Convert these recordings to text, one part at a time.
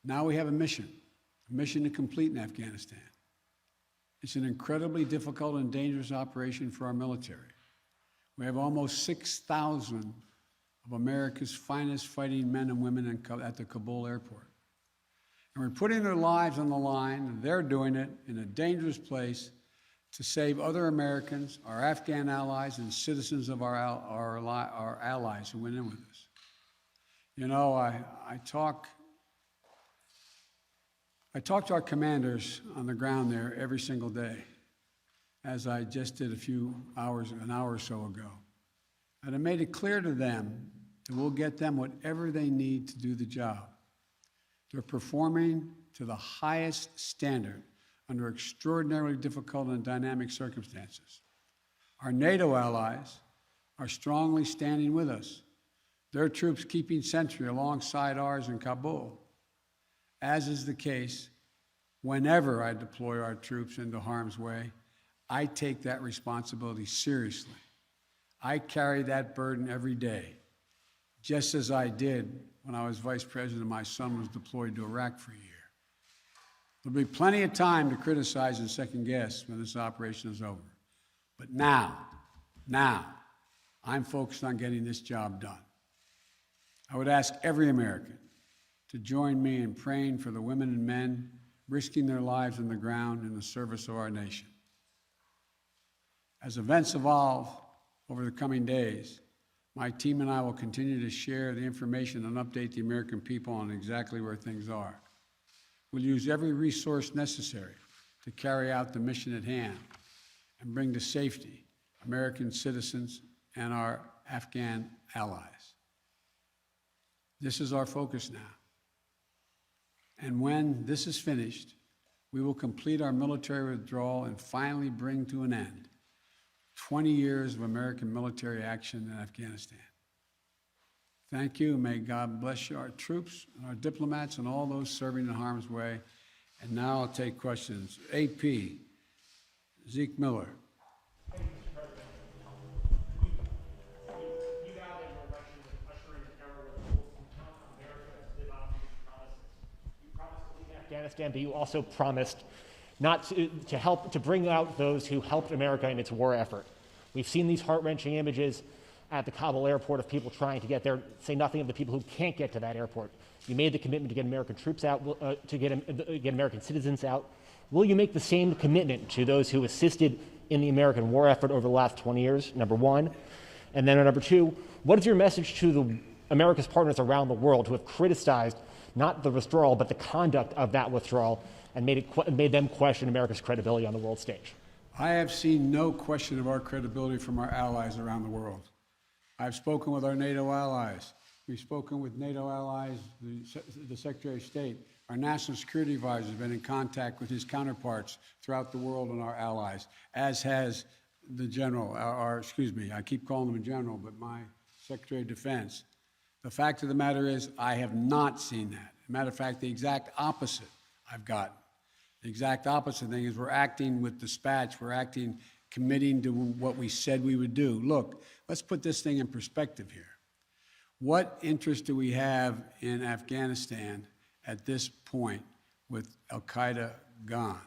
Now we have a mission to complete in Afghanistan. It's an incredibly difficult and dangerous operation for our military. We have almost 6,000 of America's finest fighting men and women at the Kabul airport. And we're putting their lives on the line, and they're doing it in a dangerous place to save other Americans, our Afghan allies, and citizens of our allies who went in with us. You know, I talk to our commanders on the ground there every single day, as I just did an hour or so ago. And I made it clear to them that we'll get them whatever they need to do the job. They're performing to the highest standard under extraordinarily difficult and dynamic circumstances. Our NATO allies are strongly standing with us. Their troops keeping sentry alongside ours in Kabul, as is the case whenever I deploy our troops into harm's way. I take that responsibility seriously. I carry that burden every day, just as I did when I was vice president. My son was deployed to Iraq for a year. There'll be plenty of time to criticize and second guess when this operation is over. But now, I'm focused on getting this job done. I would ask every American to join me in praying for the women and men risking their lives on the ground in the service of our nation. As events evolve over the coming days, my team and I will continue to share the information and update the American people on exactly where things are. We'll use every resource necessary to carry out the mission at hand and bring to safety American citizens and our Afghan allies. This is our focus now. And when this is finished, we will complete our military withdrawal and finally bring to an end 20 years of American military action in Afghanistan. Thank you. May God bless you, our troops, our diplomats, and all those serving in harm's way. And now I'll take questions. AP, Zeke Miller. Afghanistan, but you also promised not to help to bring out those who helped America in its war effort. We've seen these heart-wrenching images at the Kabul airport of people trying to get there, say nothing of the people who can't get to that airport. You made the commitment to get American troops out, to get American citizens out. Will you make the same commitment to those who assisted in the American war effort over the last 20 years, number one? And then number two, what is your message to America's partners around the world who have criticized not the withdrawal, but the conduct of that withdrawal, and made them question America's credibility on the world stage? I have seen no question of our credibility from our allies around the world. I've spoken with our NATO allies. We've spoken with NATO allies, the Secretary of State. Our National Security Advisor has been in contact with his counterparts throughout the world and our allies, as has the General, I keep calling him a General, but my Secretary of Defense. The fact of the matter is, I have not seen that. As a matter of fact, the exact opposite I've gotten. The exact opposite thing is we're acting with dispatch. We're acting, committing to what we said we would do. Look, let's put this thing in perspective here. What interest do we have in Afghanistan at this point with al-Qaeda gone?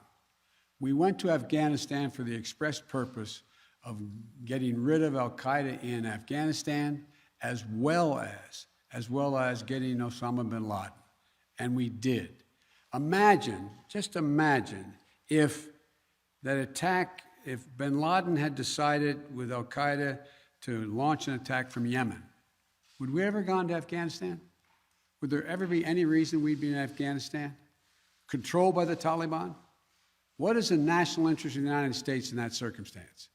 We went to Afghanistan for the express purpose of getting rid of al-Qaeda in Afghanistan, as well as getting Osama bin Laden. And we did. Just imagine if that attack, if bin Laden had decided with al-Qaeda to launch an attack from Yemen, would we ever gone to Afghanistan? Would there ever be any reason we'd be in Afghanistan? Controlled by the Taliban? What is the national interest of the United States in that circumstance?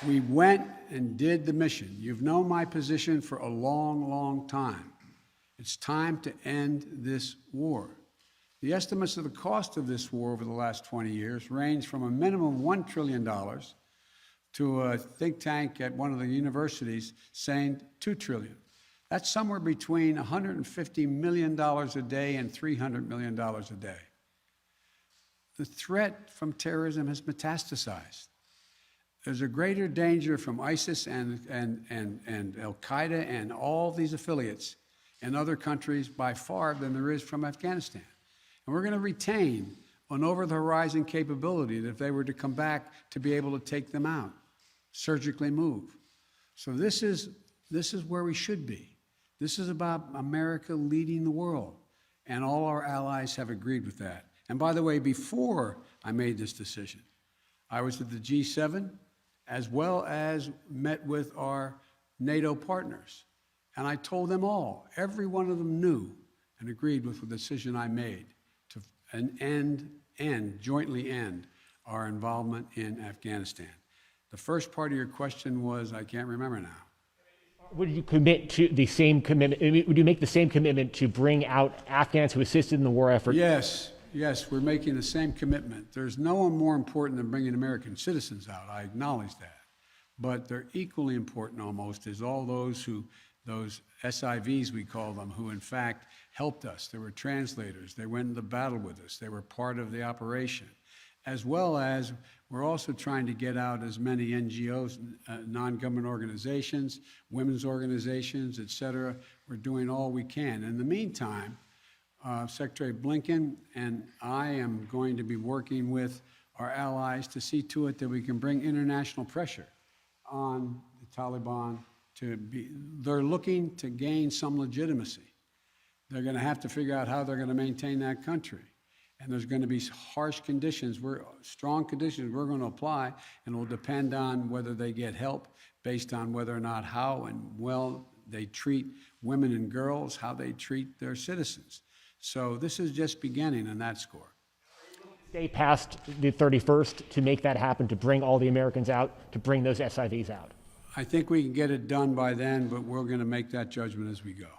We went and did the mission. You've known my position for a long, long time. It's time to end this war. The estimates of the cost of this war over the last 20 years range from a minimum of $1 trillion to a think tank at one of the universities saying $2 trillion. That's somewhere between $150 million a day and $300 million a day. The threat from terrorism has metastasized. There's a greater danger from ISIS and al-Qaeda and all these affiliates in other countries by far than there is from Afghanistan. And we're going to retain an over-the-horizon capability that if they were to come back to be able to take them out, surgically move. So this is where we should be. This is about America leading the world, and all our allies have agreed with that. And by the way, before I made this decision, I was at the G7 as well as met with our NATO partners. And I told them all, every one of them knew and agreed with the decision I made to jointly end our involvement in Afghanistan. The first part of your question was, I can't remember now. Would you commit to the same commitment? Would you make the same commitment to bring out Afghans who assisted in the war effort? Yes, we're making the same commitment. There's no one more important than bringing American citizens out. I acknowledge that. But they're equally important almost is all those SIVs, we call them, who in fact helped us. They were translators. They went into battle with us. They were part of the operation. As well as we're also trying to get out as many NGOs, non-government organizations, women's organizations, et cetera. We're doing all we can. In the meantime, Secretary Blinken and I am going to be working with our allies to see to it that we can bring international pressure on the Taliban they're looking to gain some legitimacy. They're going to have to figure out how they're going to maintain that country. And there's going to be harsh conditions, strong conditions we're going to apply, and it will depend on whether they get help based on whether or not how and well they treat women and girls, how they treat their citizens. So this is just beginning on that score. Stay past the 31st to make that happen, to bring all the Americans out, to bring those SIVs out? I think we can get it done by then, but we're going to make that judgment as we go.